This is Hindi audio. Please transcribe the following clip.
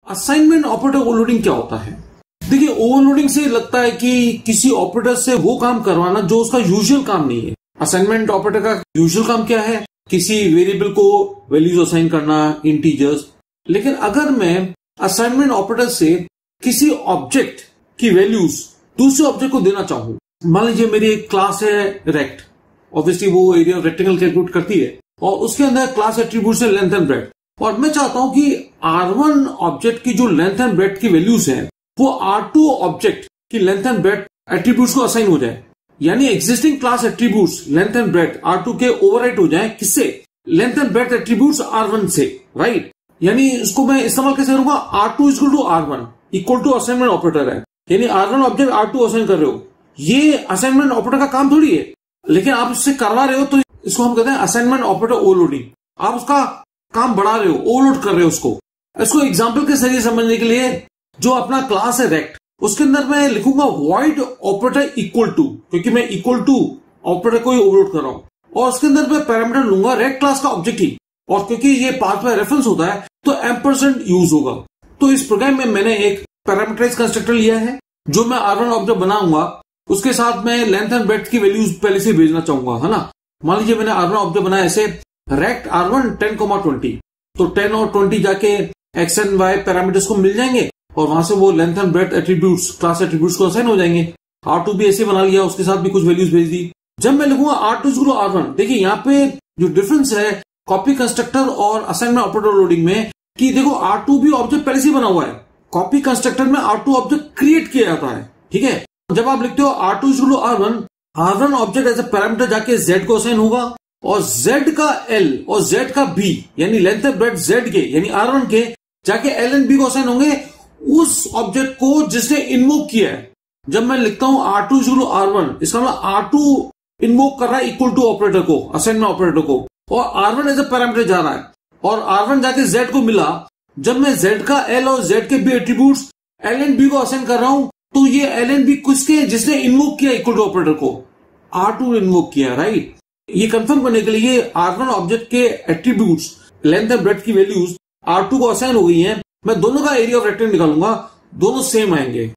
असाइनमेंट ऑपरेटर ओवरलोडिंग क्या होता है? देखिए, ओवरलोडिंग से लगता है कि किसी ऑपरेटर से वो काम करवाना जो उसका यूजुअल काम नहीं है। असाइनमेंट ऑपरेटर का यूजुअल काम क्या है? किसी वेरिएबल को वैल्यूज असाइन करना, इंटीजर्स। लेकिन अगर मैं असाइनमेंट ऑपरेटर से किसी ऑब्जेक्ट की वैल्यूज दूसरे ऑब्जेक्ट को देना चाहूं, मान लीजिए मेरी एक क्लास है रेक्ट, ऑब्वियसली वो एरिया ऑफ रेक्टेंगल कैलकुलेट करती है और उसके अंदर क्लास एट्रीब्यूट्स है लेंथ एंड ब्रेड्थ, और मैं चाहता हूं कि R1 ऑब्जेक्ट की जो लेंथ एंड ब्रेड्थ की वैल्यूज है वो R2 ऑब्जेक्ट की लेंथ एंड ब्रेड्थ एट्रीब्यूट्स को असाइन हो जाए। यानी existing class attributes length and breadth R2 के ओवरराइट हो जाए। किससे? Length and breadth attributes R1 से, राइट। यानी इसको मैं इस्तेमाल कैसे करूंगा? R2 equal to R1 equal to assignment operator है, यानी R1 ऑब्जेक्ट R2 असाइन कर रहे हो। ये असाइनमेंट ऑपरेटर का काम थोड़ी है, लेकिन आप इससे करवा रहे हो तो इसको हम कहते हैं असाइनमेंट ऑपरेटर ओवरलोडिंग। आप उसका काम बढ़ा रहे हो, ओवरलोड कर रहे हो उसको। इसको एग्जांपल के जरिए समझने के लिए, जो अपना क्लास है रेक्ट, उसके अंदर मैं लिखूंगा वॉइड ऑपरेटर इक्वल टू, क्योंकि मैं इक्वल टू ऑपरेटर को ही ओवरलोड कर रहा हूं, और उसके अंदर मैं पैरामीटर लूंगा रेक्ट क्लास का ऑब्जेक्ट ही, और क्योंकि ये पाथ में रेफरेंस होता है तो एम्परसेंड यूज होगा। तो इस प्रोग्राम में मैंने एक पैरामीटराइज कंस्ट्रक्टर लिया है जो मैं R1 ऑब्जेक्ट बनाऊंगा, उसके साथ मैं लेंथ एंड ब्रेड्थ की वैल्यूज पहले से भेजना चाहूंगा, है ना। मान लीजिए मैंने R1 ऑब्जेक्ट बनाया ऐसे रेक्ट R1 10,20, तो 10 और 20 जाके एक्स एंड वाई पैरामीटर्स को मिल जाएंगे और वहां से वो length and breadth attributes class attributes को असाइन हो जाएंगे। R2 भी ऐसे बना लिया, उसके साथ भी कुछ वैल्यूज भेज दी। जब मैं लिखूंगा R2 इक्वल टू R1, देखिए यहाँ पे जो डिफरेंस है कॉपी कंस्ट्रक्टर और असाइनमेंट ऑपरेटर लोडिंग में, कि देखो R2 भी ऑब्जेक्ट पहले से बना हुआ है। कॉपी कंस्ट्रक्टर में R2 ऑब्जेक्ट क्रिएट किया जाता है, ठीक है। जब आप लिखते हो R2 equal to R1, R1 object as a parameter जाके Z को असाइन होगा, और Z का L और Z का B यानी लेंथ एंड ब्रेड्थ Z के यानी R1 के जाके L एंड B को असाइन होंगे उस ऑब्जेक्ट को जिसने इन्वोक किया है। जब मैं लिखता हूं R2 इक्वल टू R1, इसका मतलब R2 इन्वोक कर रहा है इक्वल टू ऑपरेटर को, असाइनमेंट ऑपरेटर को, और R1 एज ए पैरामीटर जा रहा है, और R1 जाके Z को मिला। जब मैं Z का L और Z के B attributes L and B को असाइन कर रहा हूं, तो ये L एंड B किसके, जिसने इन्वोक किया इक्वल टू ऑपरेटर को, R2 इन्वोक किया, राइट। ये कंफर्म करने के लिए R1 ऑब्जेक्ट के एट्रीब्यूट्स लेंथ एंड ब्रेड्थ की वैल्यूज R2 को असाइन हो गई हैं। मैं दोनों का एरिया ऑफ रेक्टेंगल निकालूंगा, दोनों सेम आएंगे।